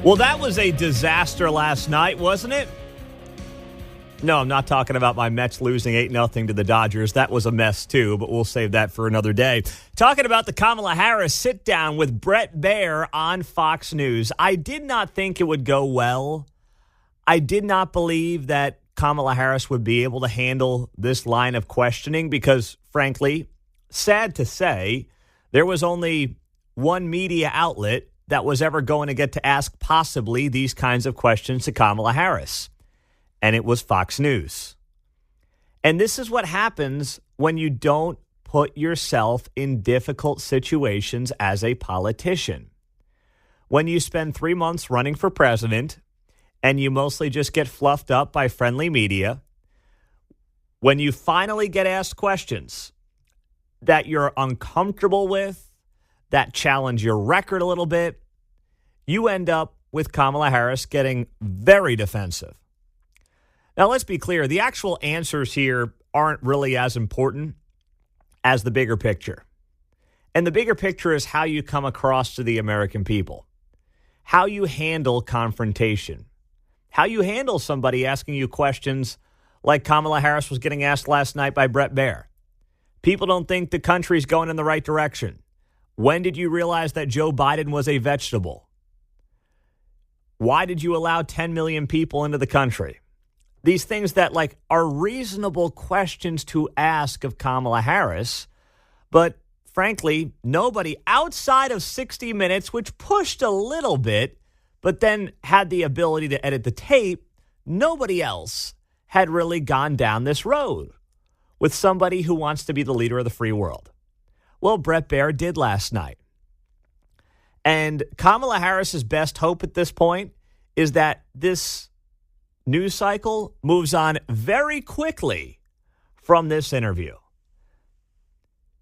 Well, that was a disaster last night, wasn't it? No, I'm not talking about my Mets losing 8-0 to the Dodgers. That was a mess, too, but we'll save that for another day. Talking about the Kamala Harris sit-down with Bret Baier on Fox News. I did not think it would go well. I did not believe that Kamala Harris would be able to handle this line of questioning because, frankly, sad to say, there was only one media outlet that was ever going to get to ask possibly these kinds of questions to Kamala Harris. And it was Fox News. And this is what happens when you don't put yourself in difficult situations as a politician. When you spend 3 months running for president and you mostly just get fluffed up by friendly media, when you finally get asked questions that you're uncomfortable with, that challenge your record a little bit, you end up with Kamala Harris getting very defensive. Now, let's be clear. The actual answers here aren't really as important as the bigger picture. And the bigger picture is how you come across to the American people, how you handle confrontation, how you handle somebody asking you questions like Kamala Harris was getting asked last night by Bret Baier. People don't think the country's going in the right direction. When did you realize that Joe Biden was a vegetable? Why did you allow 10 million people into the country? These things that are reasonable questions to ask of Kamala Harris, but frankly, nobody outside of 60 Minutes, which pushed a little bit, but then had the ability to edit the tape, nobody else had really gone down this road with somebody who wants to be the leader of the free world. Well, Bret Baier did last night. And Kamala Harris's best hope at this point is that this news cycle moves on very quickly from this interview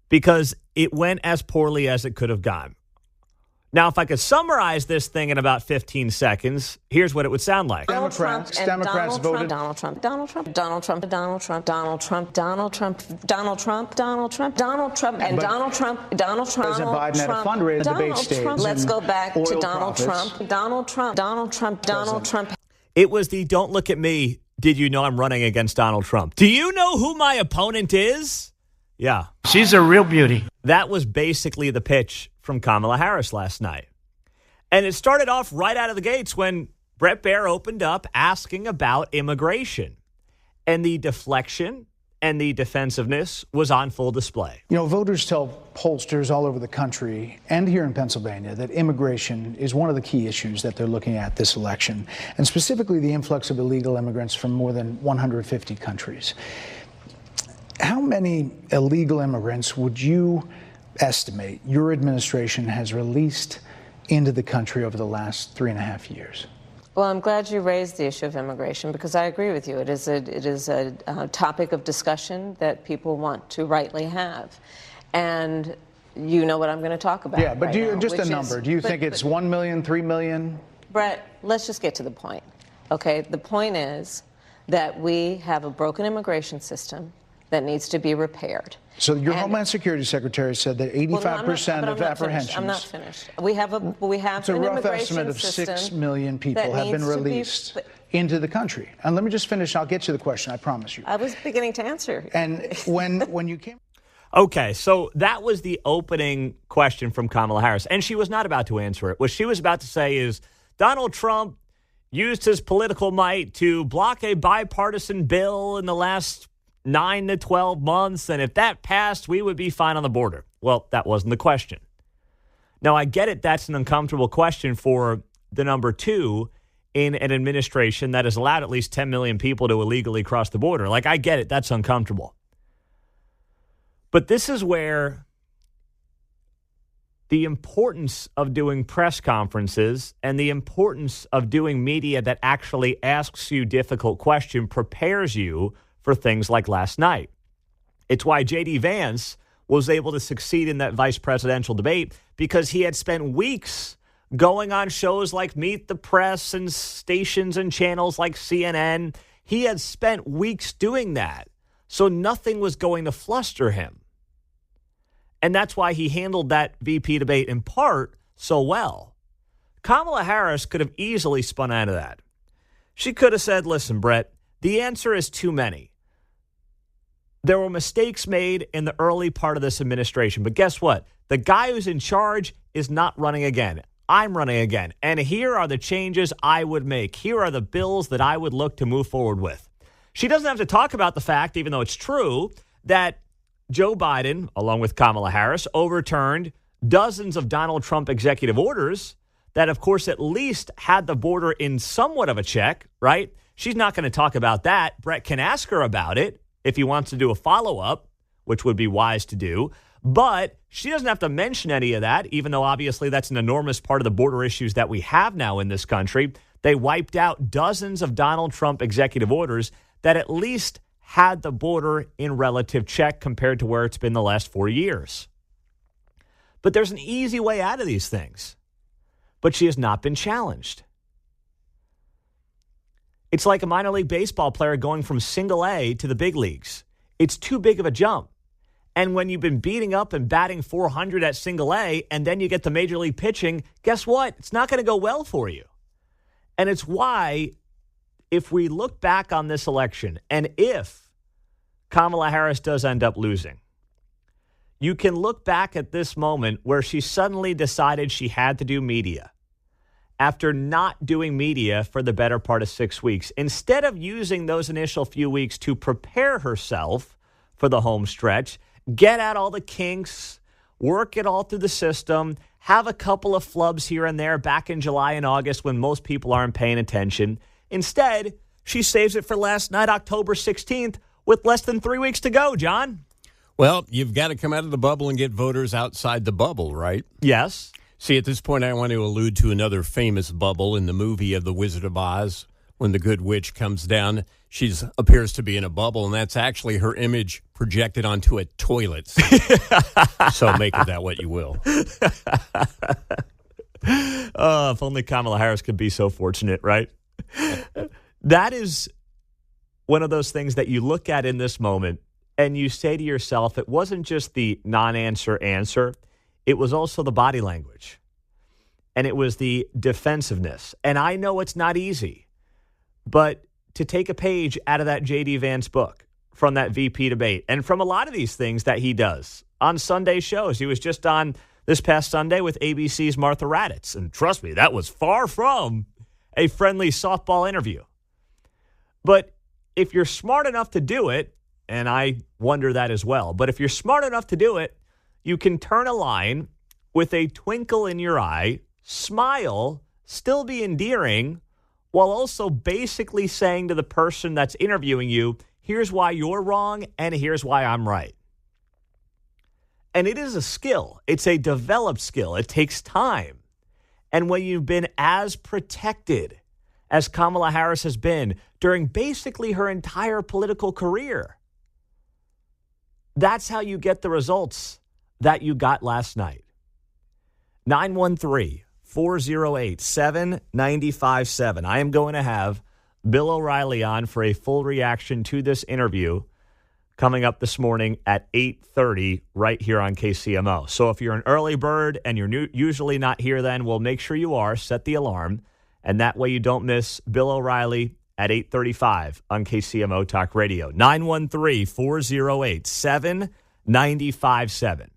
because it went as poorly as it could have gone. Now, if I could summarize this thing in about 15 seconds, here's what it would sound like. Democrats voted. Donald Trump, Donald Trump, Donald Trump, Donald Trump, Donald Trump, Donald Trump, Donald Trump, Donald Trump, Donald Trump, and Donald Trump, Donald Trump. President Biden had a fundraiser debate stage. Let's go back to Donald Trump, Donald Trump, Donald Trump, Donald Trump. It was the don't look at me. Did you know I'm running against Donald Trump? Do you know who my opponent is? Yeah. She's a real beauty. That was basically the pitch from Kamala Harris last night. And it started off right out of the gates when Bret Baier opened up asking about immigration. And the deflection and the defensiveness was on full display. You know, voters tell pollsters all over the country and here in Pennsylvania that immigration is one of the key issues that they're looking at this election, and specifically the influx of illegal immigrants from more than 150 countries. How many illegal immigrants would you estimate your administration has released into the country over the last 3.5 years? Well, I'm glad you raised the issue of immigration because I agree with you. It is a topic of discussion that people want to rightly have. And you know what I'm going to talk about. Yeah, but right do you, now, just a number. Do you think it's 1 million, 3 million? Bret, let's just get to the point. Okay, the point is that we have a broken immigration system that needs to be repaired. So your Homeland Security Secretary said that 85% of apprehensions. I'm not finished. We have it's a an rough immigration estimate of system 6 million people have been released into the country. And let me just finish. I'll get you the question. I promise you. I was beginning to answer. And when you came. Okay, so that was the opening question from Kamala Harris, and she was not about to answer it. What she was about to say is Donald Trump used his political might to block a bipartisan bill in the last 9 to 12 months, and if that passed, we would be fine on the border. Well, that wasn't the question. Now, I get it. That's an uncomfortable question for the number two in an administration that has allowed at least 10 million people to illegally cross the border. I get it. That's uncomfortable. But this is where the importance of doing press conferences and the importance of doing media that actually asks you difficult questions prepares you for things like last night. It's why J.D. Vance was able to succeed in that vice presidential debate because he had spent weeks going on shows like Meet the Press and stations and channels like CNN. He had spent weeks doing that. So nothing was going to fluster him. And that's why he handled that VP debate in part so well. Kamala Harris could have easily spun out of that. She could have said, listen, Brett, the answer is too many. There were mistakes made in the early part of this administration. But guess what? The guy who's in charge is not running again. I'm running again. And here are the changes I would make. Here are the bills that I would look to move forward with. She doesn't have to talk about the fact, even though it's true, that Joe Biden, along with Kamala Harris, overturned dozens of Donald Trump executive orders that, of course, at least had the border in somewhat of a check, right? She's not going to talk about that. Brett can ask her about it if he wants to do a follow-up, which would be wise to do. But she doesn't have to mention any of that, even though obviously that's an enormous part of the border issues that we have now in this country. They wiped out dozens of Donald Trump executive orders that at least had the border in relative check compared to where it's been the last 4 years. But there's an easy way out of these things. But she has not been challenged. It's like a minor league baseball player going from single A to the big leagues. It's too big of a jump. And when you've been beating up and batting 400 at single A, and then you get to major league pitching, guess what? It's not going to go well for you. And it's why, if we look back on this election, and if Kamala Harris does end up losing, you can look back at this moment where she suddenly decided she had to do media after not doing media for the better part of 6 weeks. Instead of using those initial few weeks to prepare herself for the home stretch, get out all the kinks, work it all through the system, have a couple of flubs here and there back in July and August when most people aren't paying attention. Instead, she saves it for last night, October 16th, with less than 3 weeks to go, John. Well, you've got to come out of the bubble and get voters outside the bubble, right? Yes. See, at this point, I want to allude to another famous bubble in the movie of The Wizard of Oz. When the good witch comes down, she appears to be in a bubble, and that's actually her image projected onto a toilet seat. So make of that what you will. If only Kamala Harris could be so fortunate, right? That is one of those things that you look at in this moment, and you say to yourself, it wasn't just the non-answer answer. It was also the body language. And it was the defensiveness. And I know it's not easy. But to take a page out of that J.D. Vance book from that VP debate and from a lot of these things that he does on Sunday shows. He was just on this past Sunday with ABC's Martha Raddatz. And trust me, that was far from a friendly softball interview. But if you're smart enough to do it, and I wonder that as well, but if you're smart enough to do it, you can turn a line with a twinkle in your eye, smile, still be endearing, while also basically saying to the person that's interviewing you, here's why you're wrong and here's why I'm right. And it is a skill. It's a developed skill. It takes time. And when you've been as protected as Kamala Harris has been during basically her entire political career, that's how you get the results that you got last night. 913-408-7957. I am going to have Bill O'Reilly on for a full reaction to this interview coming up this morning at 8:30 right here on KCMO. So if you're an early bird and you're usually not here then, well, make sure you are. Set the alarm. And that way you don't miss Bill O'Reilly at 8:35 on KCMO Talk Radio. 913-408-7957.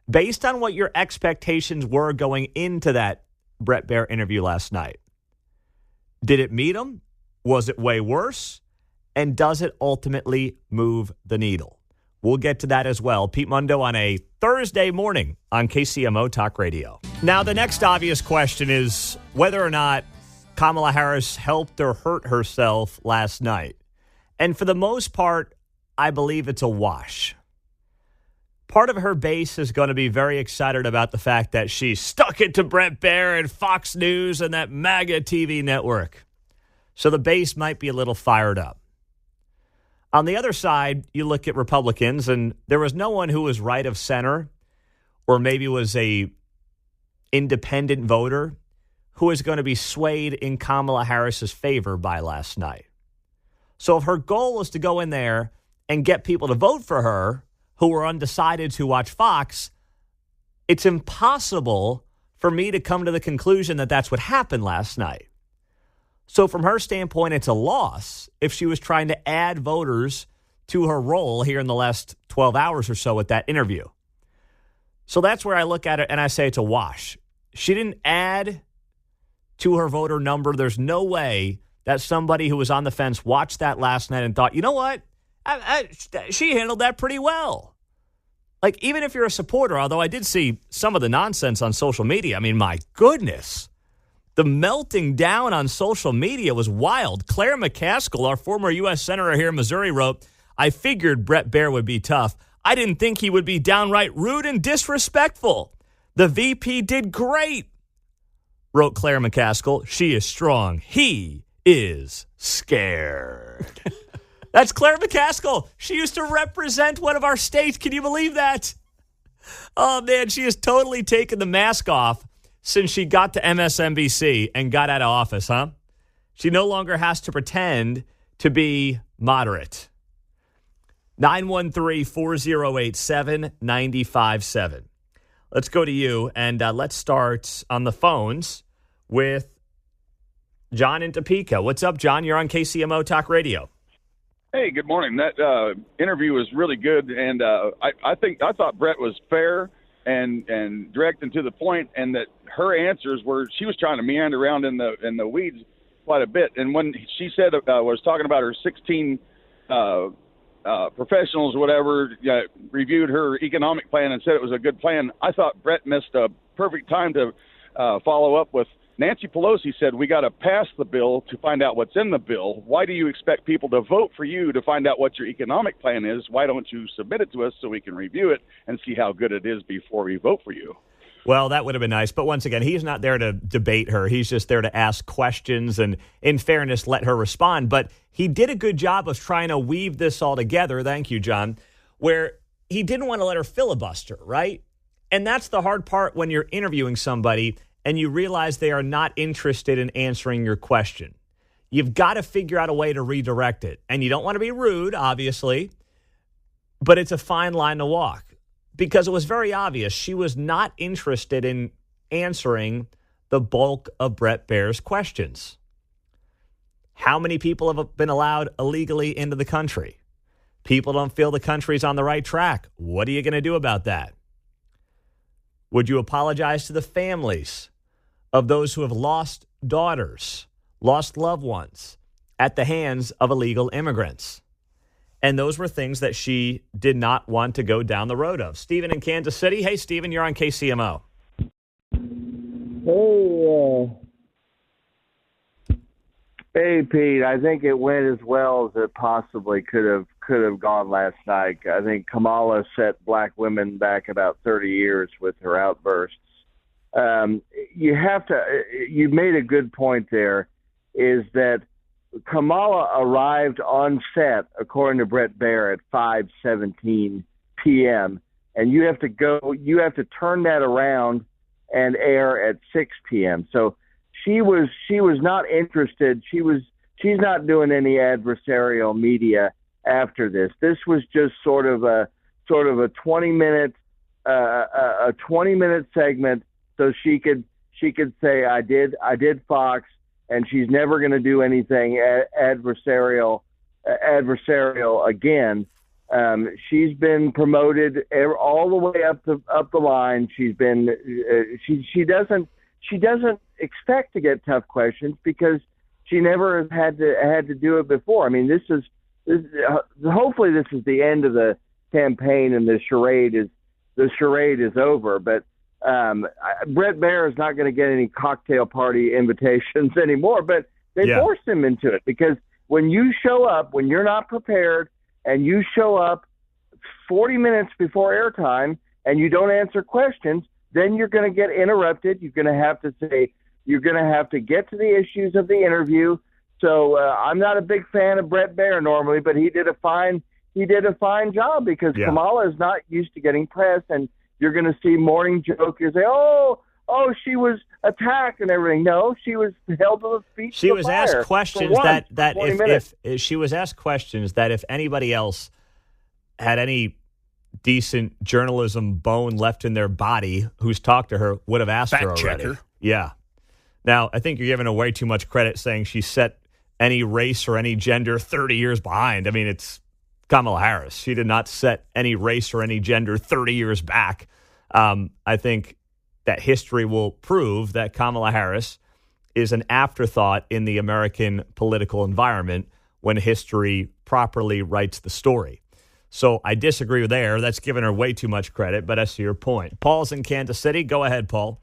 Based on what your expectations were going into that Brett Baer interview last night, did it meet them? Was it way worse? And does it ultimately move the needle? We'll get to that as well. Pete Mundo on a Thursday morning on KCMO Talk Radio. Now, the next obvious question is whether or not Kamala Harris helped or hurt herself last night. And for the most part, I believe it's a wash. Part of her base is going to be very excited about the fact that she stuck it to Brett Baer and Fox News and that MAGA TV network. So the base might be a little fired up. On the other side, you look at Republicans, and there was no one who was right of center or maybe was a independent voter who is going to be swayed in Kamala Harris's favor by last night. So if her goal is to go in there and get people to vote for her who were undecided to watch Fox, it's impossible for me to come to the conclusion that that's what happened last night. So from her standpoint, it's a loss if she was trying to add voters to her role here in the last 12 hours or so at that interview. So that's where I look at it and I say it's a wash. She didn't add to her voter number. There's no way that somebody who was on the fence watched that last night and thought, you know what? She handled that pretty well. Like, even if you're a supporter, although I did see some of the nonsense on social media, I mean, my goodness. The melting down on social media was wild. Claire McCaskill, our former U.S. Senator here in Missouri, wrote, I figured Bret Baier would be tough. I didn't think he would be downright rude and disrespectful. The VP did great, wrote Claire McCaskill. She is strong. He is scared. That's Claire McCaskill. She used to represent one of our states. Can you believe that? Oh, man, she has totally taken the mask off since she got to MSNBC and got out of office, huh? She no longer has to pretend to be moderate. 913-408-7957. Let's go to you, and let's start on the phones with John in Topeka. What's up, John? You're on KCMO Talk Radio. Hey, good morning. That interview was really good, and I thought Bret was fair and direct and to the point, and that her answers were, she was trying to meander around in the weeds quite a bit. And when she said was talking about her 16 professionals or whatever reviewed her economic plan and said it was a good plan, I thought Bret missed a perfect time to follow up with. Nancy Pelosi said, we got to pass the bill to find out what's in the bill. Why do you expect people to vote for you to find out what your economic plan is? Why don't you submit it to us so we can review it and see how good it is before we vote for you? Well, that would have been nice. But once again, he's not there to debate her. He's just there to ask questions and, in fairness, let her respond. But he did a good job of trying to weave this all together. Thank you, John, where he didn't want to let her filibuster, right? And that's the hard part when you're interviewing somebody and you realize they are not interested in answering your question. You've got to figure out a way to redirect it. And you don't want to be rude, obviously, but it's a fine line to walk because it was very obvious she was not interested in answering the bulk of Bret Baier's questions. How many people have been allowed illegally into the country? People don't feel the country's on the right track. What are you going to do about that? Would you apologize to the families of those who have lost daughters, lost loved ones at the hands of illegal immigrants? And those were things that she did not want to go down the road of. Stephen in Kansas City. Hey, Stephen, you're on KCMO. Hey, Pete. I think it went as well as it possibly could have gone last night. I think Kamala set black women back about 30 years with her outbursts. You made a good point there, is that Kamala arrived on set, according to Bret Baier, at 5:17 p.m. and you have to turn that around and air at 6 p.m. So she was not interested. She's not doing any adversarial media after this. This was just sort of a 20-minute segment, so she could say I did Fox, and she's never going to do anything adversarial again. She's been promoted all the way up the line. She's been she doesn't expect to get tough questions because she never has had to do it before. I mean, hopefully this is the end of the campaign and the charade is over. But Bret Baier is not going to get any cocktail party invitations anymore. But they forced him into it because when you show up, when you're not prepared, and you show up 40 minutes before airtime and you don't answer questions, then you're going to get interrupted. You're going to have to get to the issues of the interview. So I'm not a big fan of Bret Baier normally, but he did a fine job because Kamala is not used to getting press, and you're going to see morning joke. You say, oh, she was attacked and everything. No, she was held to the feet. She was asked questions that if she was asked questions that if anybody else had any decent journalism bone left in their body who's talked to her would have asked her already. Checker. Yeah. Now, I think you're giving her way too much credit saying she set any race or any gender 30 years behind. I mean, it's Kamala Harris. She did not set any race or any gender 30 years back. I think that history will prove that Kamala Harris is an afterthought in the American political environment when history properly writes the story. So I disagree with there. That's giving her way too much credit, but that's to your point. Paul's in Kansas City. Go ahead, Paul.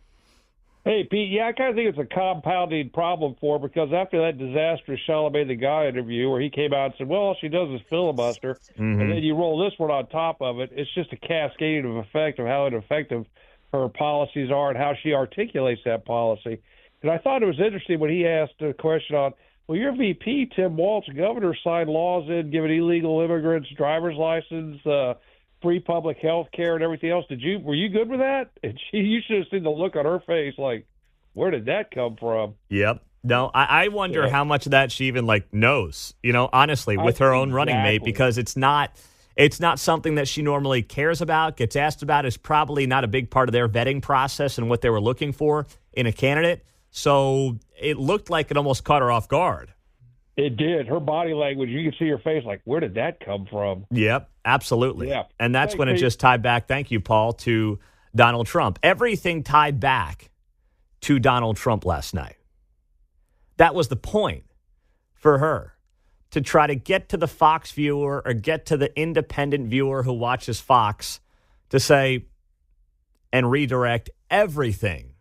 Hey, Pete, yeah, I kind of think it's a compounding problem for her because after that disastrous Charlamagne the Guy interview where he came out and said, well, all she does is filibuster, and then you roll this one on top of it, it's just a cascading effect of how ineffective her policies are and how she articulates that policy. And I thought it was interesting when he asked a question on, well, your VP, Tim Walz, governor, signed laws in giving illegal immigrants driver's license, free public health care and everything else. Were you good with that? And you should have seen the look on her face like, where did that come from? Yep. No, I wonder how much of that she even knows, honestly, with her own running mate, because it's not something that she normally cares about, gets asked about, is probably not a big part of their vetting process and what they were looking for in a candidate. So it looked like it almost caught her off guard. It did. Her body language, you can see her face like, where did that come from? Yep, absolutely. Yeah. And that's when it just tied back, thank you, Paul, to Donald Trump. Everything tied back to Donald Trump last night. That was the point for her, to try to get to the Fox viewer or get to the independent viewer who watches Fox to say and redirect everything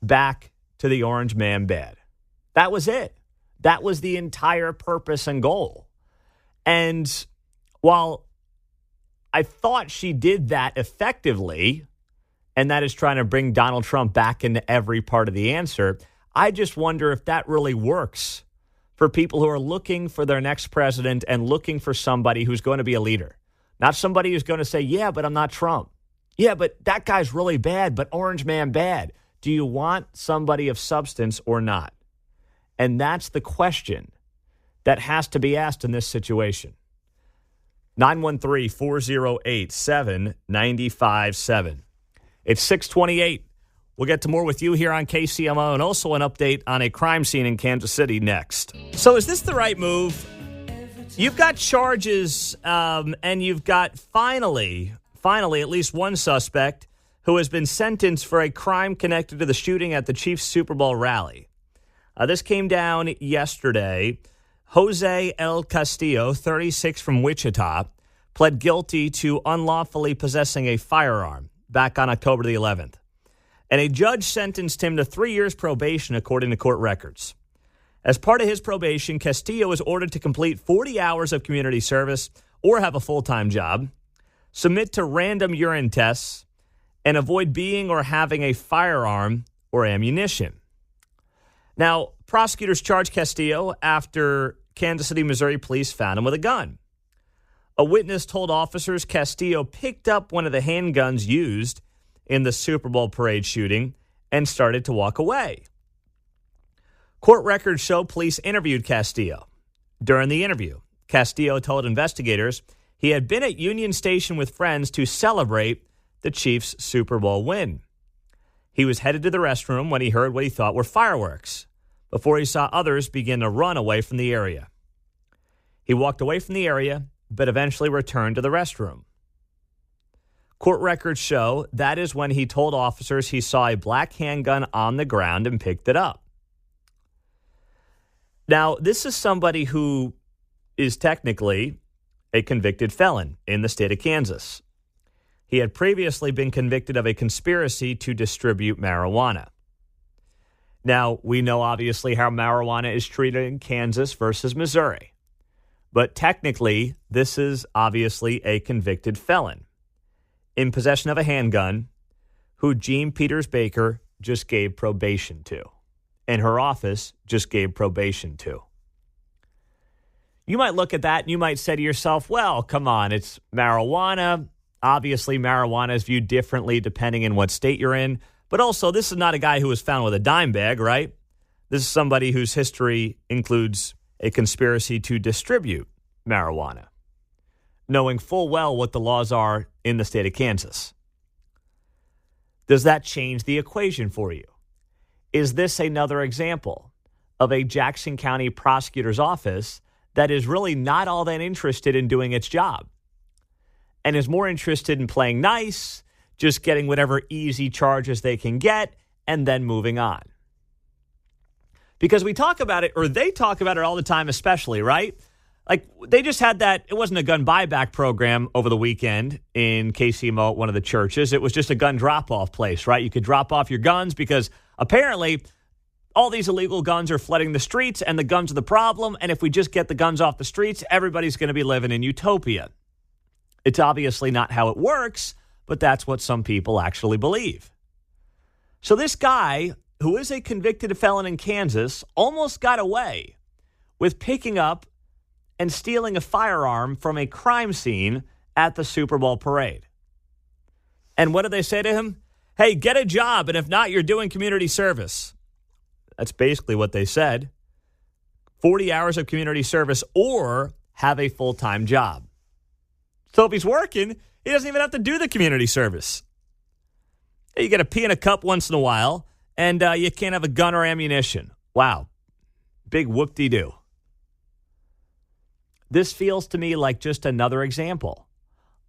back to the orange man bed. That was it. That was the entire purpose and goal. And while I thought she did that effectively, and that is trying to bring Donald Trump back into every part of the answer, I just wonder if that really works for people who are looking for their next president and looking for somebody who's going to be a leader. Not somebody who's going to say, yeah, but I'm not Trump. Yeah, but that guy's really bad, but orange man bad. Do you want somebody of substance or not? And that's the question that has to be asked in this situation. 913-408-7957. It's 628. We'll get to more with you here on KCMO and also an update on a crime scene in Kansas City next. So is this the right move? You've got charges and you've got finally at least one suspect who has been sentenced for a crime connected to the shooting at the Chiefs Super Bowl rally. This came down yesterday. Jose El Castillo, 36 from Wichita, pled guilty to unlawfully possessing a firearm back on October the 11th. And a judge sentenced him to 3 years probation, according to court records. As part of his probation, Castillo was ordered to complete 40 hours of community service or have a full-time job, submit to random urine tests, and avoid being or having a firearm or ammunition. Now, prosecutors charged Castillo after Kansas City, Missouri police found him with a gun. A witness told officers Castillo picked up one of the handguns used in the Super Bowl parade shooting and started to walk away. Court records show police interviewed Castillo. During the interview, Castillo told investigators he had been at Union Station with friends to celebrate the Chiefs' Super Bowl win. He was headed to the restroom when he heard what he thought were fireworks before he saw others begin to run away from the area. He walked away from the area, but eventually returned to the restroom. Court records show that is when he told officers he saw a black handgun on the ground and picked it up. Now, this is somebody who is technically a convicted felon in the state of Kansas. He had previously been convicted of a conspiracy to distribute marijuana. Now, we know obviously how marijuana is treated in Kansas versus Missouri. But technically, this is obviously a convicted felon in possession of a handgun who Jean Peters Baker just gave probation to, and her office just gave probation to. You might look at that and you might say to yourself, well, come on, it's marijuana. Obviously, marijuana is viewed differently depending on what state you're in. But also, this is not a guy who was found with a dime bag, right? This is somebody whose history includes a conspiracy to distribute marijuana. knowing full well what the laws are in the state of Kansas. Does that change the equation for you? Is this another example of a Jackson County prosecutor's office that is really not all that interested in doing its job and is more interested in playing nice, just getting whatever easy charges they can get, and then moving on? Because we talk about it, or they talk about it all the time, especially, right? Like, they just had that, it wasn't a gun buyback program over the weekend in KCMO at one of the churches. It was just a gun drop-off place, right? You could drop off your guns because apparently all these illegal guns are flooding the streets, and the guns are the problem. And if we just get the guns off the streets, everybody's going to be living in utopia. It's obviously not how it works, but that's what some people actually believe. So this guy, who is a convicted felon in Kansas, almost got away with picking up and stealing a firearm from a crime scene at the Super Bowl parade. And what did they say to him? Hey, get a job, and if not, you're doing community service. That's basically what they said. 40 hours of community service or have a full-time job. So if he's working, he doesn't even have to do the community service. You get a pee in a cup once in a while, and you can't have a gun or ammunition. Wow. Big whoop-de-doo. This feels to me like just another example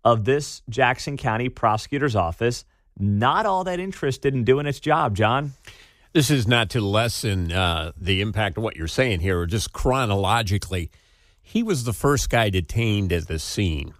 of this Jackson County prosecutor's office not all that interested in doing its job, John. This is not to lessen the impact of what you're saying here, or just chronologically. He was the first guy detained at the scene.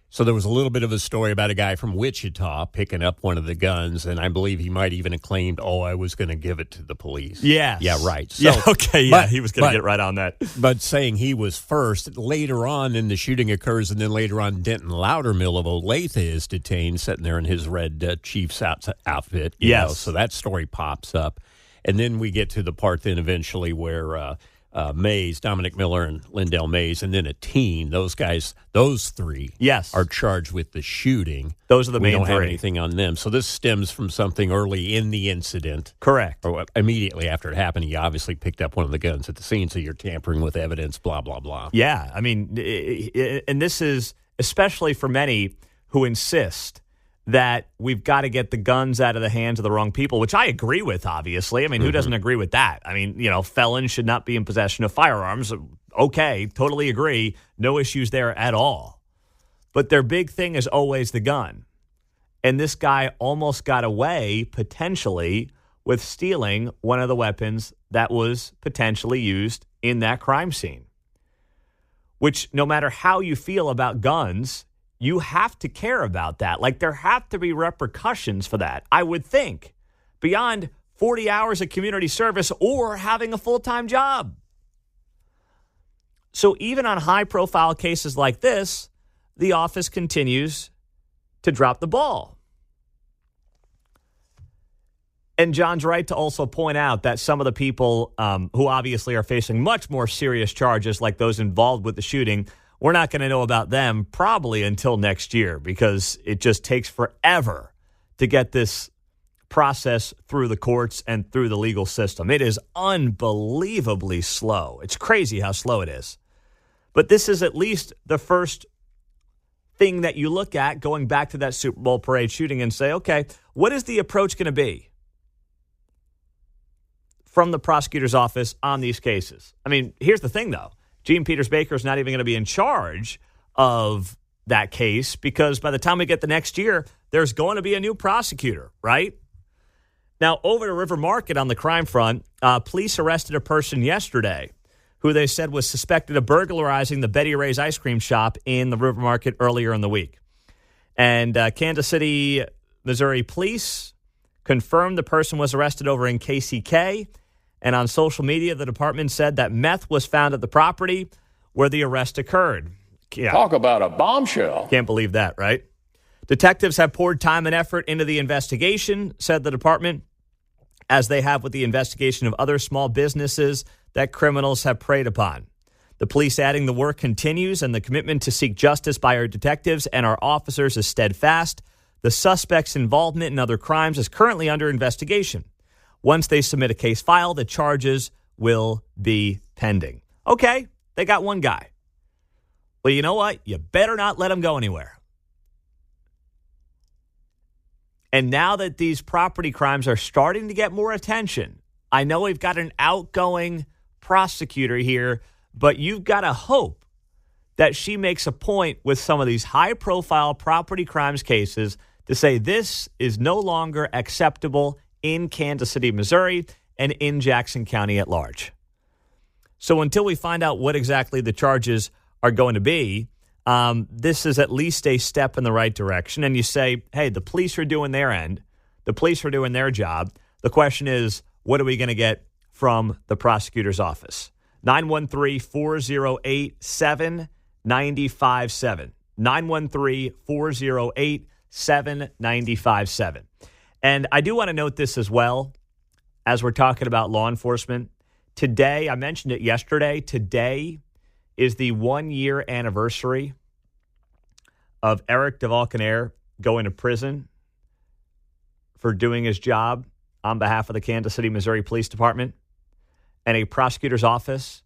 So there was a little bit of a story about a guy from Wichita picking up one of the guns, and I believe he might even have claimed, I was going to give it to the police. Yes. Yeah, right. So, yeah, okay, yeah, he was going to get right on that. But saying he was first, later on, then the shooting occurs, and then later on, Denton Loudermill of Olathe is detained, sitting there in his red Chiefs outfit. Yes. So that story pops up. And then we get to the part then eventually where Mays, Dominic Miller and Lindell Mays, and then a teen. Those guys, those three, are charged with the shooting. Those are the main three. We don't have anything on them. So this stems from something early in the incident. Correct. Or immediately after it happened, he obviously picked up one of the guns at the scene, so you're tampering with evidence, blah, blah, blah. Yeah, I mean, and this is especially for many who insist that we've got to get the guns out of the hands of the wrong people, which I agree with, obviously. I mean, who doesn't agree with that? I mean, felons should not be in possession of firearms. Okay, totally agree. No issues there at all. But their big thing is always the gun. And this guy almost got away, potentially, with stealing one of the weapons that was potentially used in that crime scene. Which, no matter how you feel about guns, you have to care about that. Like, there have to be repercussions for that, I would think, beyond 40 hours of community service or having a full-time job. So even on high-profile cases like this, the office continues to drop the ball. And John's right to also point out that some of the people who obviously are facing much more serious charges, like those involved with the shooting, we're not going to know about them probably until next year, because it just takes forever to get this process through the courts and through the legal system. It is unbelievably slow. It's crazy how slow it is. But this is at least the first thing that you look at going back to that Super Bowl parade shooting and say, okay, what is the approach going to be from the prosecutor's office on these cases? I mean, here's the thing, though. Gene Peters Baker is not even going to be in charge of that case, because by the time we get the next year, there's going to be a new prosecutor, right? Now, over to River Market on the crime front, police arrested a person yesterday who they said was suspected of burglarizing the Betty Ray's ice cream shop in the River Market earlier in the week. And Kansas City, Missouri police confirmed the person was arrested over in KCK. And on social media, the department said that meth was found at the property where the arrest occurred. Yeah. Talk about a bombshell. Can't believe that, right? Detectives have poured time and effort into the investigation, said the department, as they have with the investigation of other small businesses that criminals have preyed upon. The police adding the work continues, and the commitment to seek justice by our detectives and our officers is steadfast. The suspect's involvement in other crimes is currently under investigation. Once they submit a case file, the charges will be pending. Okay, they got one guy. Well, you know what? You better not let them go anywhere. And now that these property crimes are starting to get more attention, I know we've got an outgoing prosecutor here, but you've got to hope that she makes a point with some of these high-profile property crimes cases to say this is no longer acceptable in Kansas City, Missouri, and in Jackson County at large. So until we find out what exactly the charges are going to be, this is at least a step in the right direction. And you say, hey, the police are doing their end. The police are doing their job. The question is, what are we going to get from the prosecutor's office? 913-408-7957. 913-408-7957. And I do want to note this as well, as we're talking about law enforcement. Today, I mentioned it yesterday, today is the 1-year anniversary of Eric DeValcanaire going to prison for doing his job on behalf of the Kansas City, Missouri Police Department, and a prosecutor's office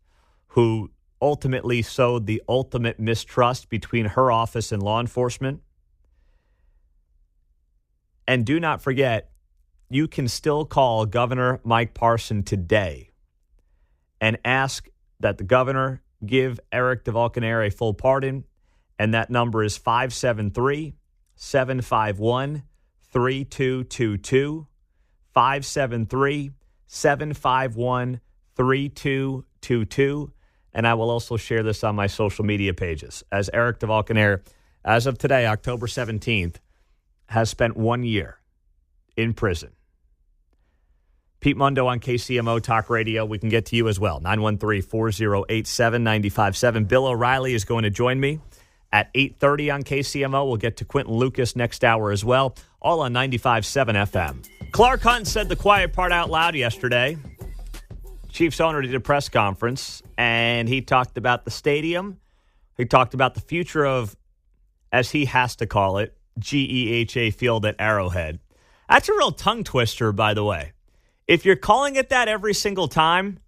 who ultimately sowed the ultimate mistrust between her office and law enforcement. And do not forget, you can still call Governor Mike Parson today and ask that the governor give Eric DeValcanaire a full pardon, and that number is 573-751-3222, 573-751-3222, and I will also share this on my social media pages, as Eric DeValcanaire, as of today, October 17th, has spent 1 year in prison. Pete Mundo on KCMO Talk Radio. We can get to you as well. 913-408-7957. Bill O'Reilly is going to join me at 8:30 on KCMO. We'll get to Quentin Lucas next hour as well, all on 95.7 FM. Clark Hunt said the quiet part out loud yesterday. Chiefs owner did a press conference, and he talked about the stadium. He talked about the future of, as he has to call it, GEHA Field at Arrowhead. That's a real tongue twister, by the way. If you're calling it that every single time,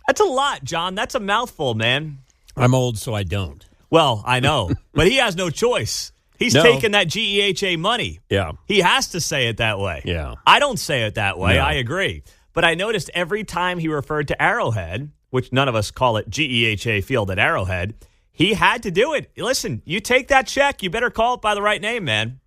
that's a lot, John. That's a mouthful, man. I'm old, so I don't. Well, I know, but he has no choice. He's taking that GEHA money. Yeah. He has to say it that way. Yeah. I don't say it that way. No. I agree. But I noticed every time he referred to Arrowhead, which none of us call it GEHA Field at Arrowhead, he had to do it. Listen, you take that check, you better call it by the right name, man.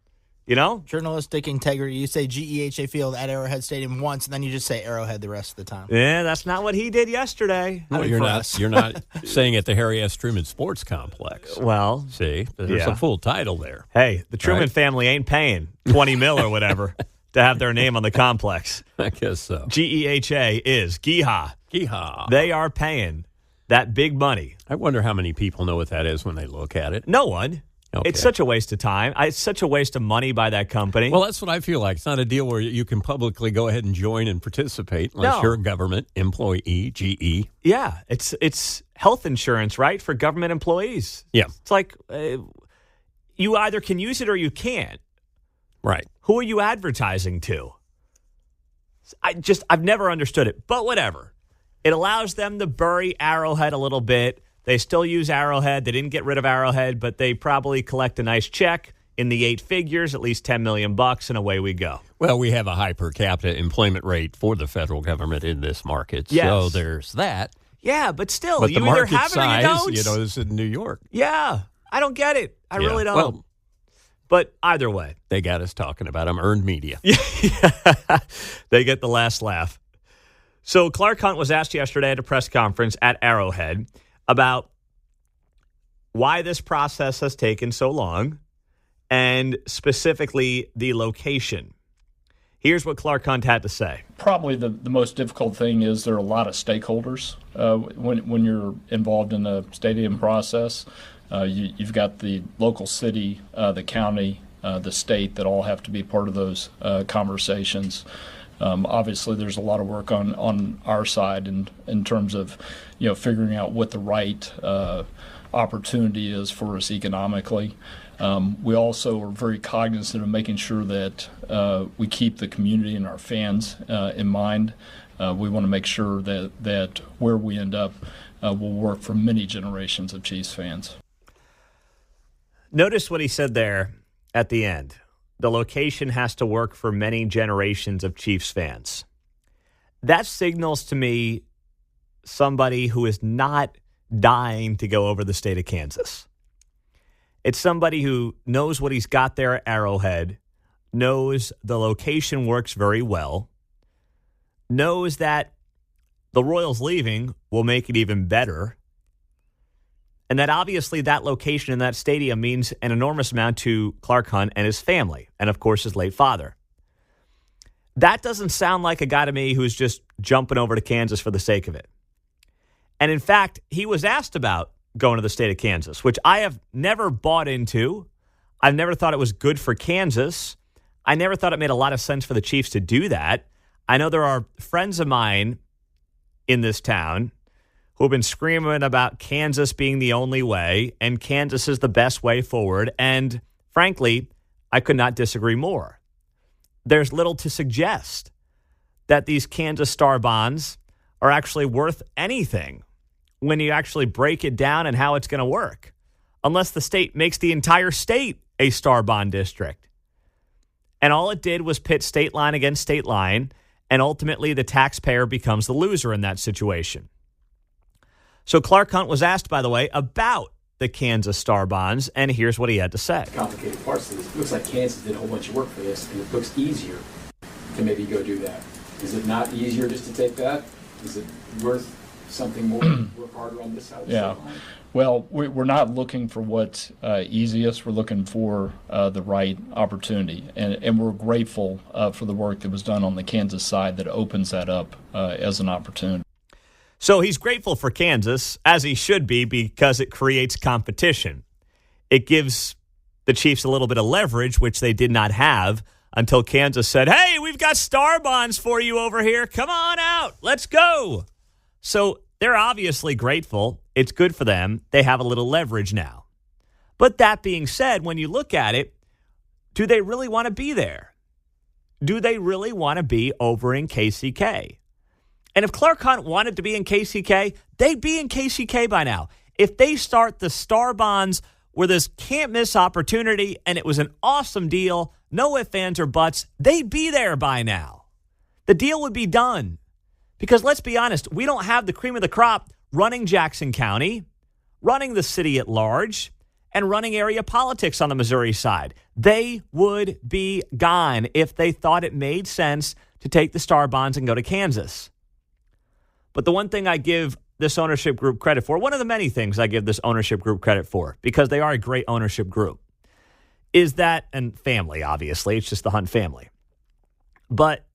You know? Journalistic integrity. You say GEHA Field at Arrowhead Stadium once, and then you just say Arrowhead the rest of the time. Yeah, that's not what he did yesterday. No, you're not. You're not saying at the Harry S. Truman Sports Complex. Well, see, there's a full title there. Hey, the Truman family ain't paying $20 million or whatever to have their name on the complex. I guess so. GEHA is Geehaw. Geehaw. They are paying that big money. I wonder how many people know what that is when they look at it. No one. Okay. It's such a waste of time. It's such a waste of money by that company. Well, that's what I feel like. It's not a deal where you can publicly go ahead and join and participate unless you're a government employee, GE. Yeah, it's health insurance, right, for government employees. Yeah. It's like you either can use it or you can't. Right. Who are you advertising to? I've never understood it, but whatever. It allows them to bury Arrowhead a little bit. They still use Arrowhead. They didn't get rid of Arrowhead, but they probably collect a nice check in the 8 figures, at least $10 million, and away we go. Well, we have a high per capita employment rate for the federal government in this market, yes. So there's that. Yeah, but still, but you the either market have it size, or you don't. is in New York. Yeah, I don't get it. I really don't. Well, but either way. They got us talking about them. Earned media. Yeah, they get the last laugh. So Clark Hunt was asked yesterday at a press conference at Arrowhead about why this process has taken so long and specifically the location. Here's what Clark Hunt had to say. Probably the most difficult thing is there are a lot of stakeholders when you're involved in the stadium process. You've got the local city, the county, the state that all have to be part of those conversations. Obviously, there's a lot of work on our side in terms of figuring out what the right opportunity is for us economically. We also are very cognizant of making sure that we keep the community and our fans in mind. We want to make sure that where we end up will work for many generations of Chiefs fans. Notice what he said there at the end. The location has to work for many generations of Chiefs fans. That signals to me somebody who is not dying to go over the state of Kansas. It's somebody who knows what he's got there at Arrowhead, knows the location works very well, knows that the Royals leaving will make it even better, and that obviously that location in that stadium means an enormous amount to Clark Hunt and his family, and of course his late father. That doesn't sound like a guy to me who's just jumping over to Kansas for the sake of it. And in fact, he was asked about going to the state of Kansas, which I have never bought into. I've never thought it was good for Kansas. I never thought it made a lot of sense for the Chiefs to do that. I know there are friends of mine in this town who have been screaming about Kansas being the only way, and Kansas is the best way forward. And frankly, I could not disagree more. There's little to suggest that these Kansas Star bonds are actually worth anything when you actually break it down and how it's going to work, unless the state makes the entire state a Star bond district. And all it did was pit state line against state line, and ultimately the taxpayer becomes the loser in that situation. So Clark Hunt was asked, by the way, about the Kansas Star bonds, and here's what he had to say. Complicated parts of this. It looks like Kansas did a whole bunch of work for this, and it looks easier to maybe go do that. Is it not easier just to take that? Is it worth something more? Work harder on this side of the state line? Well, we're not looking for what's easiest. We're looking for the right opportunity. And we're grateful for the work that was done on the Kansas side that opens that up as an opportunity. So he's grateful for Kansas, as he should be, because it creates competition. It gives the Chiefs a little bit of leverage, which they did not have until Kansas said, hey, we've got Star bonds for you over here. Come on out. Let's go. So they're obviously grateful. It's good for them. They have a little leverage now. But that being said, when you look at it, do they really want to be there? Do they really want to be over in KCK? And if Clark Hunt wanted to be in KCK, they'd be in KCK by now. If they start the Star bonds where this can't-miss opportunity and it was an awesome deal, no ifs, ands, or buts, they'd be there by now. The deal would be done. Because let's be honest, we don't have the cream of the crop running Jackson County, running the city at large, and running area politics on the Missouri side. They would be gone if they thought it made sense to take the Star bonds and go to Kansas. But the one thing I give this ownership group credit for, one of the many things I give this ownership group credit for, because they are a great ownership group, is that, and family, obviously, it's just the Hunt family. But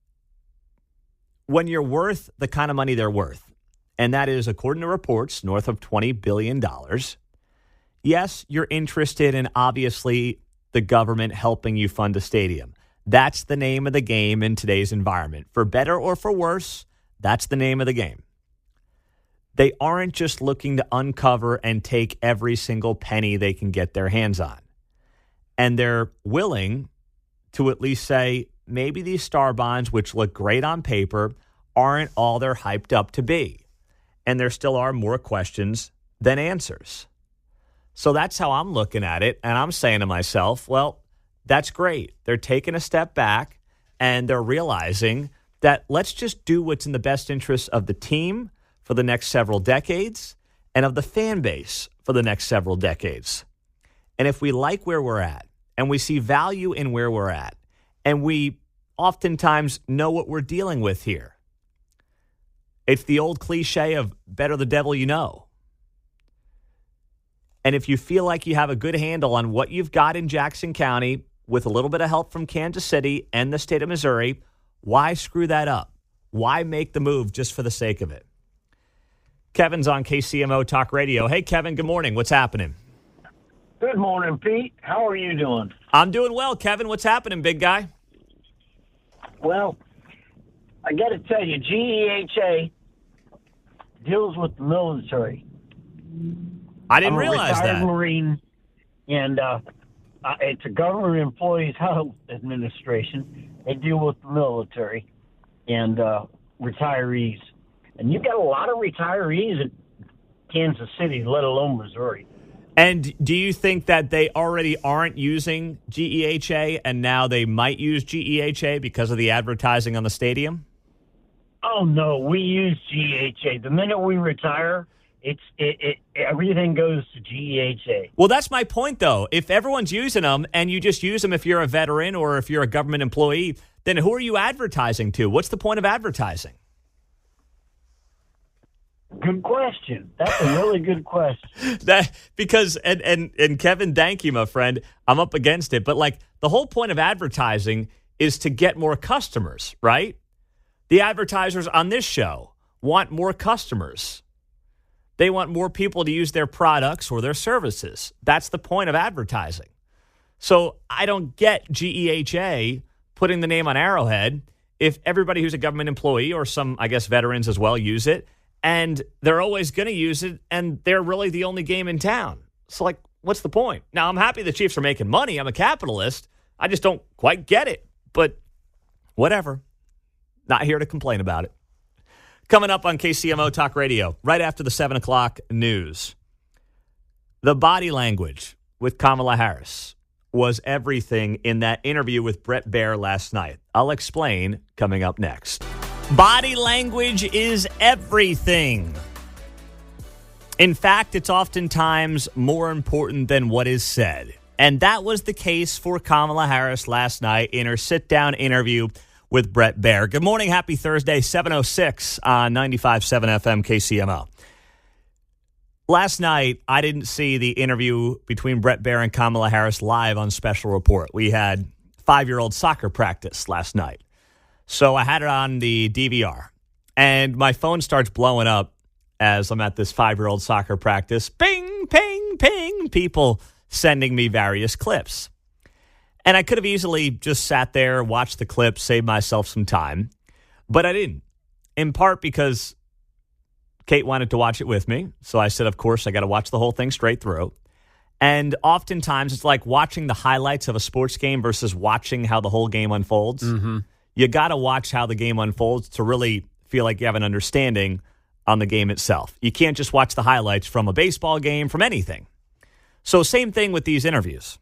when you're worth the kind of money they're worth, and that is, according to reports, north of $20 billion, yes, you're interested in, obviously, the government helping you fund a stadium. That's the name of the game in today's environment. For better or for worse, that's the name of the game. They aren't just looking to uncover and take every single penny they can get their hands on. And they're willing to at least say, maybe these Star bonds, which look great on paper, aren't all they're hyped up to be. And there still are more questions than answers. So that's how I'm looking at it. And I'm saying to myself, well, that's great. They're taking a step back and they're realizing that let's just do what's in the best interest of the team for the next several decades and of the fan base for the next several decades. And if we like where we're at and we see value in where we're at and we oftentimes know what we're dealing with here, it's the old cliche of better the devil you know. And if you feel like you have a good handle on what you've got in Jackson County with a little bit of help from Kansas City and the state of Missouri, why screw that up? Why make the move just for the sake of it? Kevin's on KCMO Talk Radio. Hey, Kevin, good morning. What's happening? Good morning, Pete. How are you doing? I'm doing well, Kevin. What's happening, big guy? Well, I got to tell you, GEHA deals with the military. I didn't realize that. I'm a retired Marine, and it's a government employees health administration. They deal with the military and retirees. And you got a lot of retirees in Kansas City, let alone Missouri. And do you think that they already aren't using GEHA and now they might use GEHA because of the advertising on the stadium? Oh, no, we use GEHA. The minute we retire, everything goes to GEHA. Well, that's my point, though. If everyone's using them and you just use them if you're a veteran or if you're a government employee, then who are you advertising to? What's the point of advertising? Good question. That's a really good question. Because Kevin, thank you, my friend. I'm up against it. But, like, the whole point of advertising is to get more customers, right? The advertisers on this show want more customers. They want more people to use their products or their services. That's the point of advertising. So I don't get GEHA putting the name on Arrowhead if everybody who's a government employee or some, I guess, veterans as well use it, and they're always going to use it, and they're really the only game in town. So, like, what's the point? Now, I'm happy the Chiefs are making money. I'm a capitalist. I just don't quite get it. But whatever. Not here to complain about it. Coming up on KCMO Talk Radio, right after the 7 o'clock news, the body language with Kamala Harris was everything in that interview with Brett Baer last night. I'll explain coming up next. Body language is everything. In fact, it's oftentimes more important than what is said. And that was the case for Kamala Harris last night in her sit-down interview with Brett Baer. Good morning. Happy Thursday, 7:06 on 95.7 FM KCMO. Last night, I didn't see the interview between Brett Baer and Kamala Harris live on Special Report. We had 5-year-old soccer practice last night. So I had it on the DVR. And my phone starts blowing up as I'm at this 5-year-old soccer practice. Ping, ping, ping. People sending me various clips. And I could have easily just sat there, watched the clip, saved myself some time. But I didn't. In part because Kate wanted to watch it with me. So I said, of course, I got to watch the whole thing straight through. And oftentimes it's like watching the highlights of a sports game versus watching how the whole game unfolds. Mm-hmm. You got to watch how the game unfolds to really feel like you have an understanding on the game itself. You can't just watch the highlights from a baseball game, from anything. So same thing with these interviews.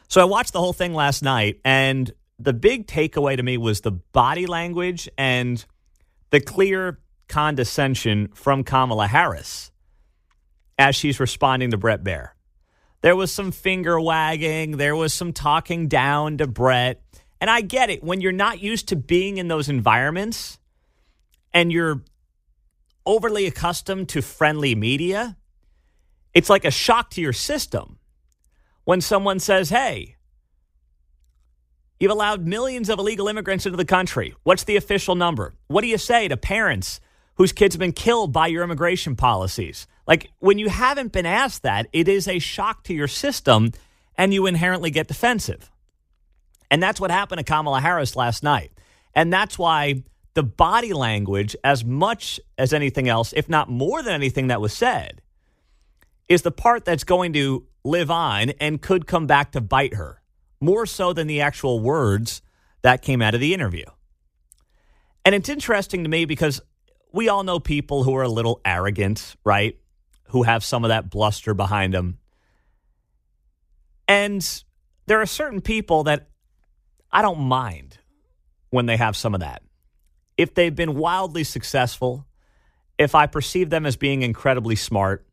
So I watched the whole thing last night, and the big takeaway to me was the body language and the clear condescension from Kamala Harris as she's responding to Brett Baer. There was some finger wagging. There was some talking down to Brett. And I get it. When you're not used to being in those environments and you're overly accustomed to friendly media, it's like a shock to your system when someone says, hey, you've allowed millions of illegal immigrants into the country. What's the official number? What do you say to parents whose kids have been killed by your immigration policies? Like, when you haven't been asked that, it is a shock to your system, and you inherently get defensive. And that's what happened to Kamala Harris last night. And that's why the body language, as much as anything else, if not more than anything that was said, is the part that's going to live on and could come back to bite her, more so than the actual words that came out of the interview. And it's interesting to me because we all know people who are a little arrogant, right? Who have some of that bluster behind them. And there are certain people that I don't mind when they have some of that. If they've been wildly successful, if I perceive them as being incredibly smart,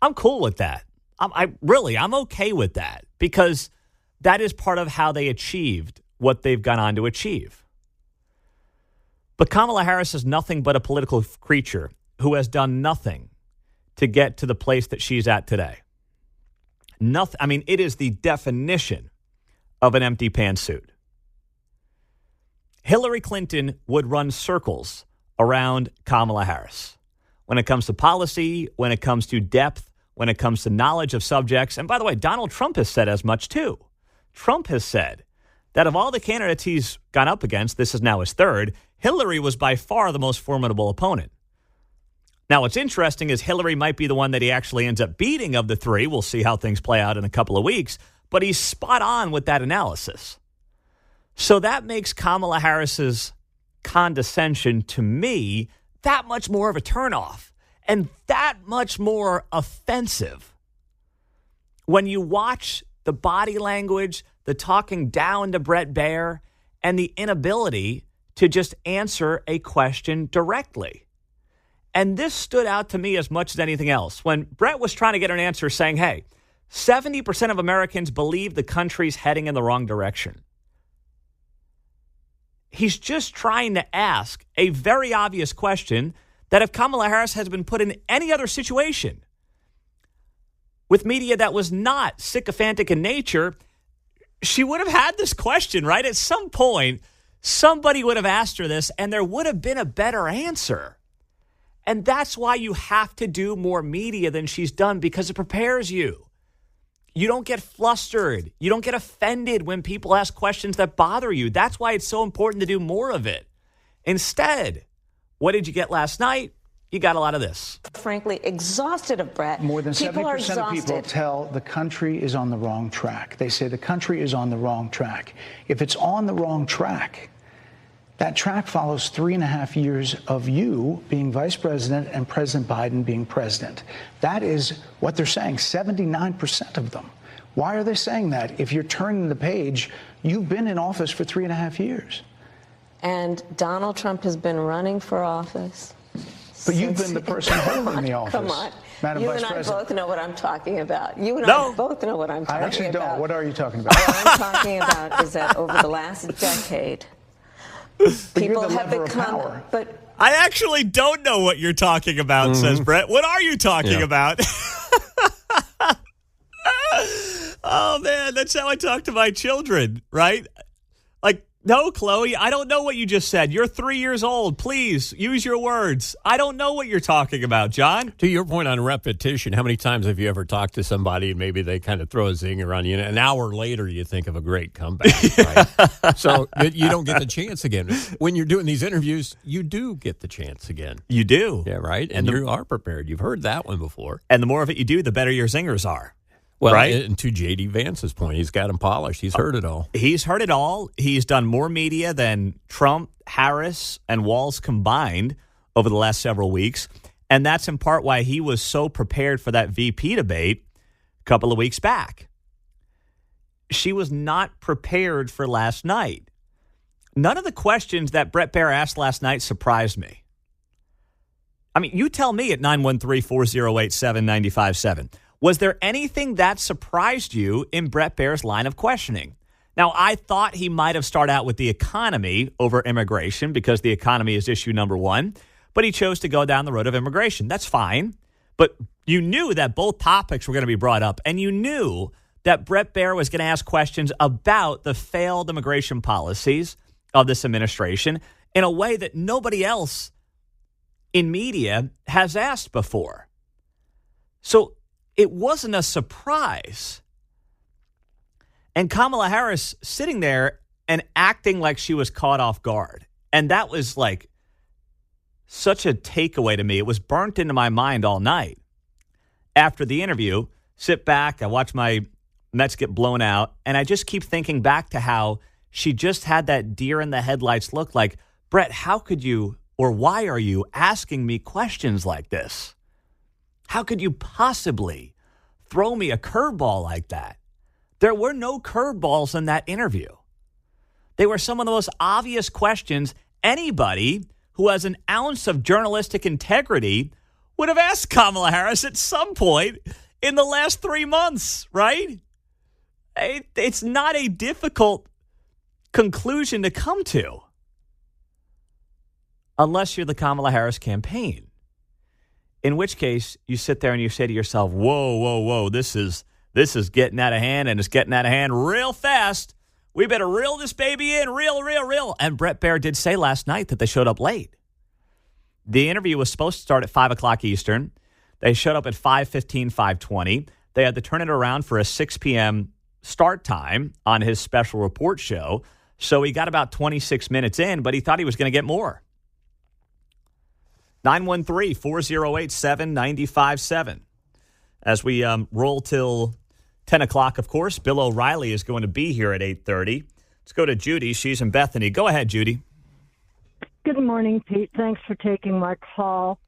I'm cool with that. I'm okay with that because that is part of how they achieved what they've gone on to achieve. But Kamala Harris is nothing but a political creature who has done nothing to get to the place that she's at today. Nothing. I mean, it is the definition of an empty pantsuit. Hillary Clinton would run circles around Kamala Harris when it comes to policy, when it comes to depth, when it comes to knowledge of subjects. And by the way, Donald Trump has said as much too. Trump has said that of all the candidates he's gone up against, this is now his third, Hillary was by far the most formidable opponent. Now, what's interesting is Hillary might be the one that he actually ends up beating of the three. We'll see how things play out in a couple of weeks. But he's spot on with that analysis. So that makes Kamala Harris's condescension to me that much more of a turnoff and that much more offensive when you watch the body language, the talking down to Brett Baer, and the inability to just answer a question directly. And this stood out to me as much as anything else. When Brett was trying to get an answer saying, hey, 70% of Americans believe the country's heading in the wrong direction. He's just trying to ask a very obvious question that if Kamala Harris has been put in any other situation with media that was not sycophantic in nature, she would have had this question, right? At some point, somebody would have asked her this, and there would have been a better answer. And that's why you have to do more media than she's done, because it prepares you. You don't get flustered. You don't get offended when people ask questions that bother you. That's why it's so important to do more of it. Instead, what did you get last night? You got a lot of this. Frankly, exhausted of Brett. More than people 70% of people tell the country is on the wrong track. They say the country is on the wrong track. If it's on the wrong track, that track follows 3.5 years of you being vice president and President Biden being president. That is what they're saying, 79% of them. Why are they saying that? If you're turning the page, you've been in office for 3.5 years. And Donald Trump has been running for office. But you've been the person holding the office. Come on. Madam You Vice and I President. both know what I'm talking about. You and I both know what I'm talking about. I actually don't. What are you talking about? What I'm talking about is that over the last decade, people have become. But I actually don't know what you're talking about, says Brett. What are you talking about? Oh, man, that's how I talk to my children, right? Like, no, Chloe, I don't know what you just said. You're 3 years old. Please use your words. I don't know what you're talking about, John. To your point on repetition, how many times have you ever talked to somebody and maybe they kind of throw a zinger on you, and an hour later you think of a great comeback, right? So you don't get the chance again. When you're doing these interviews, you do get the chance again. You do. Yeah, right? And you are prepared. You've heard that one before. And the more of it you do, the better your zingers are. Well, right? And to J.D. Vance's point, he's got them polished. He's heard it all. He's heard it all. He's done more media than Trump, Harris, and Walz combined over the last several weeks. And that's in part why he was so prepared for that VP debate a couple of weeks back. She was not prepared for last night. None of the questions that Brett Baer asked last night surprised me. I mean, you tell me at 913-408-7957. Was there anything that surprised you in Brett Baer's line of questioning? Now, I thought he might have started out with the economy over immigration because the economy is issue number one, but he chose to go down the road of immigration. That's fine. But you knew that both topics were going to be brought up, and you knew that Brett Baer was going to ask questions about the failed immigration policies of this administration in a way that nobody else in media has asked before. So it wasn't a surprise. And Kamala Harris sitting there and acting like she was caught off guard. And that was like such a takeaway to me. It was burnt into my mind all night. After the interview, sit back, I watch my Mets get blown out, and I just keep thinking back to how she just had that deer in the headlights look like, Brett, how could you, or why are you asking me questions like this? How could you possibly throw me a curveball like that? There were no curveballs in that interview. They were some of the most obvious questions anybody who has an ounce of journalistic integrity would have asked Kamala Harris at some point in the last 3 months, right? It's not a difficult conclusion to come to unless you're the Kamala Harris campaign. In which case, you sit there and you say to yourself, whoa, whoa, whoa, this is getting out of hand, and it's getting out of hand real fast. We better reel this baby in, reel. And Brett Baer did say last night that they showed up late. The interview was supposed to start at 5 o'clock Eastern. They showed up at 5:15, 5:20. They had to turn it around for a 6 p.m. start time on his special report show. So he got about 26 minutes in, but he thought he was going to get more. 913-408-7957. As we roll till 10 o'clock, of course, Bill O'Reilly is going to be here at 8:30. Let's go to Judy. She's in Bethany. Go ahead, Judy. Good morning, Pete. Thanks for taking my call.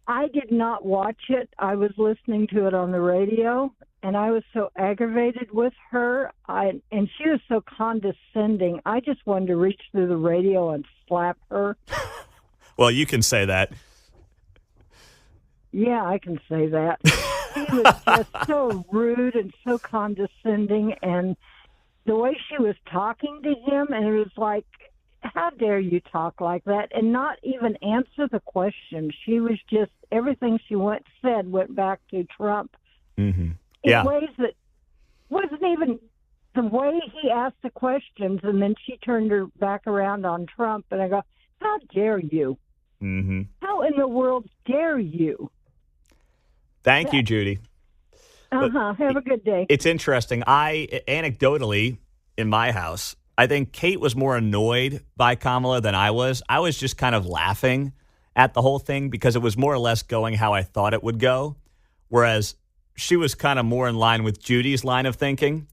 I did not watch it. I was listening to it on the radio, and I was so aggravated with her, and she was so condescending. I just wanted to reach through the radio and slap her. Well, you can say that. Yeah, I can say that. She was just so rude and so condescending, and the way she was talking to him, and it was like, how dare you talk like that and not even answer the question? She was just, everything she said went back to Trump. Mm-hmm. In ways that wasn't even the way he asked the questions, and then she turned her back around on Trump, and I go, how dare you? Mm-hmm. How in the world dare you? Thank you, Judy. Have a good day. It's interesting. Anecdotally, in my house, I think Kate was more annoyed by Kamala than I was. I was just kind of laughing at the whole thing because it was more or less going how I thought it would go, whereas she was kind of more in line with Judy's line of thinking.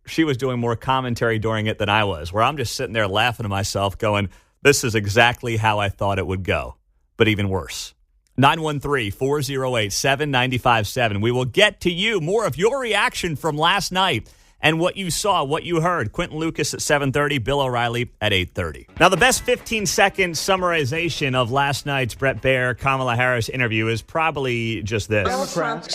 She was doing more commentary during it than I was, where I'm just sitting there laughing to myself going, this is exactly how I thought it would go, but even worse. 913-408-7957. We will get to you, more of your reaction from last night and what you saw, what you heard. Quentin Lucas at 7:30, Bill O'Reilly at 8:30. Now, the best 15-second summarization of last night's Bret Baier, Kamala Harris interview is probably just this. Democrats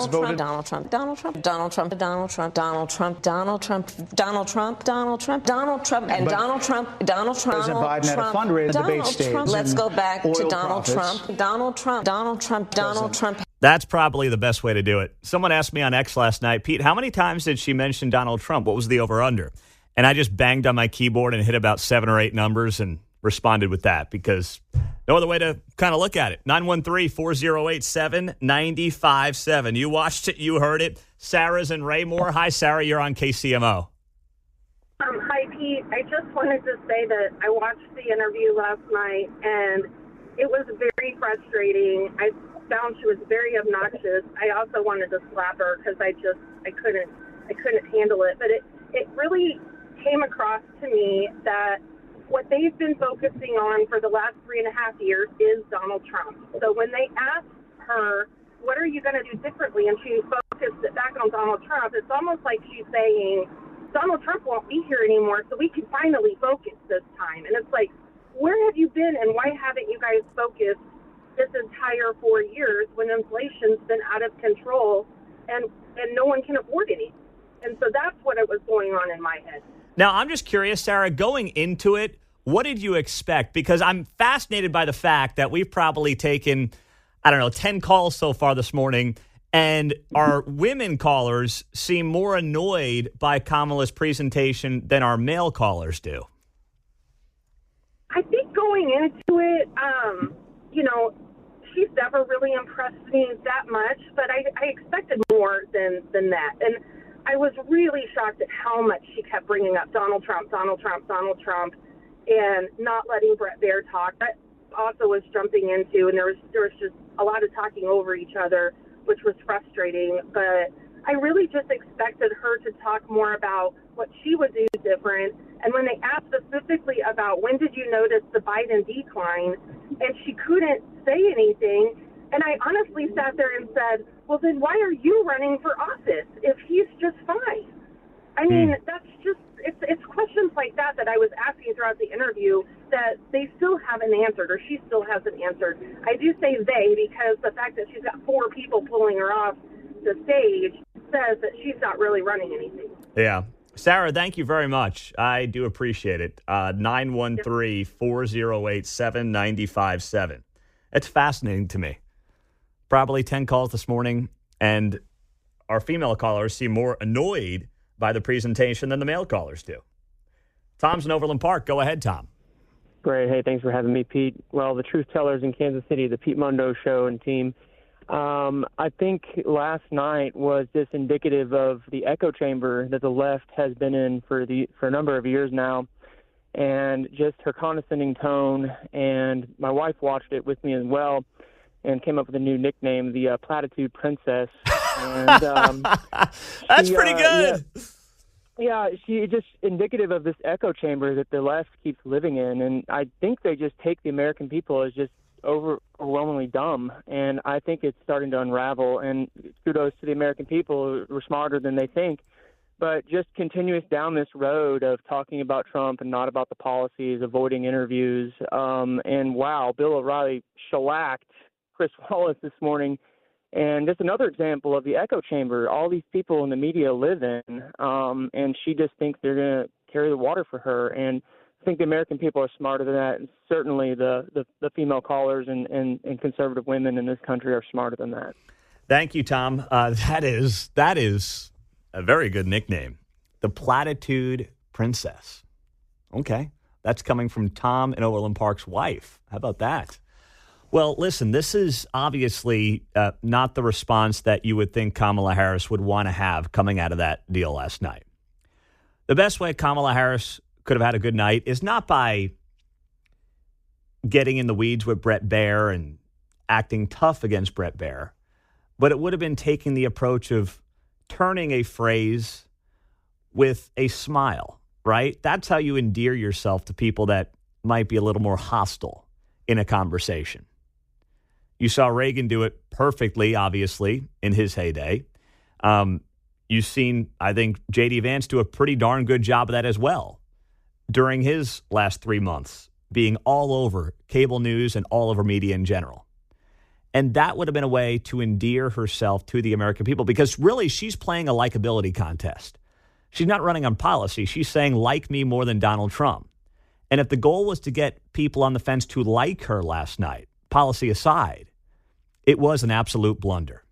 voted. Donald Trump, Donald Trump, Donald Trump, Donald Trump, Donald Trump, Donald Trump, Donald Trump, Donald Trump, Donald Trump, and Donald Trump, Donald Trump. President Biden had a fundraiser debate stage. Let's go back to Donald profits. Trump, Donald Trump, Donald Trump, Donald Trump. That's probably the best way to do it. Someone asked me on X last night, Pete, how many times did she mention Donald Trump? What was the over-under? And I just banged on my keyboard and hit about 7 or 8 numbers and responded with that because no other way to kind of look at it. 913-408-7957. You watched it. You heard it. Sarah's in Raymore. Hi, Sarah. You're on KCMO. Hi, Pete. I just wanted to say that I watched the interview last night, and it was very frustrating. I found she was very obnoxious. I also wanted to slap her because I couldn't handle it. But it really came across to me that what they've been focusing on for the last 3.5 years is Donald Trump. So when they asked her, what are you going to do differently? And she focused it back on Donald Trump. It's almost like she's saying, Donald Trump won't be here anymore, so we can finally focus this time. And it's like, where have you been and why haven't you guys focused this entire 4 years when inflation's been out of control and no one can afford any? And so that's what it was going on in my head. Now, I'm just curious, Sarah, going into it, what did you expect? Because I'm fascinated by the fact that we've probably taken, 10 calls so far this morning, and our women callers seem more annoyed by Kamala's presentation than our male callers do. I think going into it, she's never really impressed me that much, but I expected more than that. And I was really shocked at how much she kept bringing up Donald Trump, Donald Trump, Donald Trump, and not letting Bret Baier talk. That also was jumping into, and there was just a lot of talking over each other, which was frustrating. But I really just expected her to talk more about what she would do different. And when they asked specifically about when did you notice the Biden decline, and she couldn't say anything, and I honestly sat there and said, well, then why are you running for office if he's just fine? I mean, that's just, it's questions like that I was asking throughout the interview that they still haven't answered, or she still hasn't answered. I do say they because the fact that she's got 4 people pulling her off the stage says that she's not really running anything. Yeah. Sarah, thank you very much. I do appreciate it. 913-408-7957. It's fascinating to me. Probably 10 calls this morning, and our female callers seem more annoyed by the presentation than the male callers do. Tom's in Overland Park. Go ahead, Tom. Great. Hey, thanks for having me, Pete. Well, the Truth Tellers in Kansas City, the Pete Mundo Show and team, I think last night was just indicative of the echo chamber that the left has been in for a number of years now, and just her condescending tone. And my wife watched it with me as well and came up with a new nickname, the Platitude Princess. And that's pretty good. Yeah, she just indicative of this echo chamber that the left keeps living in, and I think they just take the American people as just overwhelmingly dumb. And I think it's starting to unravel. And kudos to the American people who are smarter than they think. But just continuous down this road of talking about Trump and not about the policies, avoiding interviews. And wow, Bill O'Reilly shellacked Chris Wallace this morning. And just another example of the echo chamber all these people in the media live in. And she just thinks they're going to carry the water for her. And I think the American people are smarter than that. And certainly the female callers and conservative women in this country are smarter than that. Thank you, Tom. That is a very good nickname. The Platitude Princess. Okay. That's coming from Tom in Overland Park's wife. How about that? Well, listen, this is obviously not the response that you would think Kamala Harris would want to have coming out of that deal last night. The best way Kamala Harris could have had a good night is not by getting in the weeds with Bret Baier and acting tough against Bret Baier, but it would have been taking the approach of turning a phrase with a smile, right? That's how you endear yourself to people that might be a little more hostile in a conversation. You saw Reagan do it perfectly, obviously, in his heyday. You've seen, I think, J.D. Vance do a pretty darn good job of that as well during his last 3 months, being all over cable news and all over media in general. And that would have been a way to endear herself to the American people because really she's playing a likability contest. She's not running on policy. She's saying, like me more than Donald Trump. And if the goal was to get people on the fence to like her last night, policy aside, it was an absolute blunder.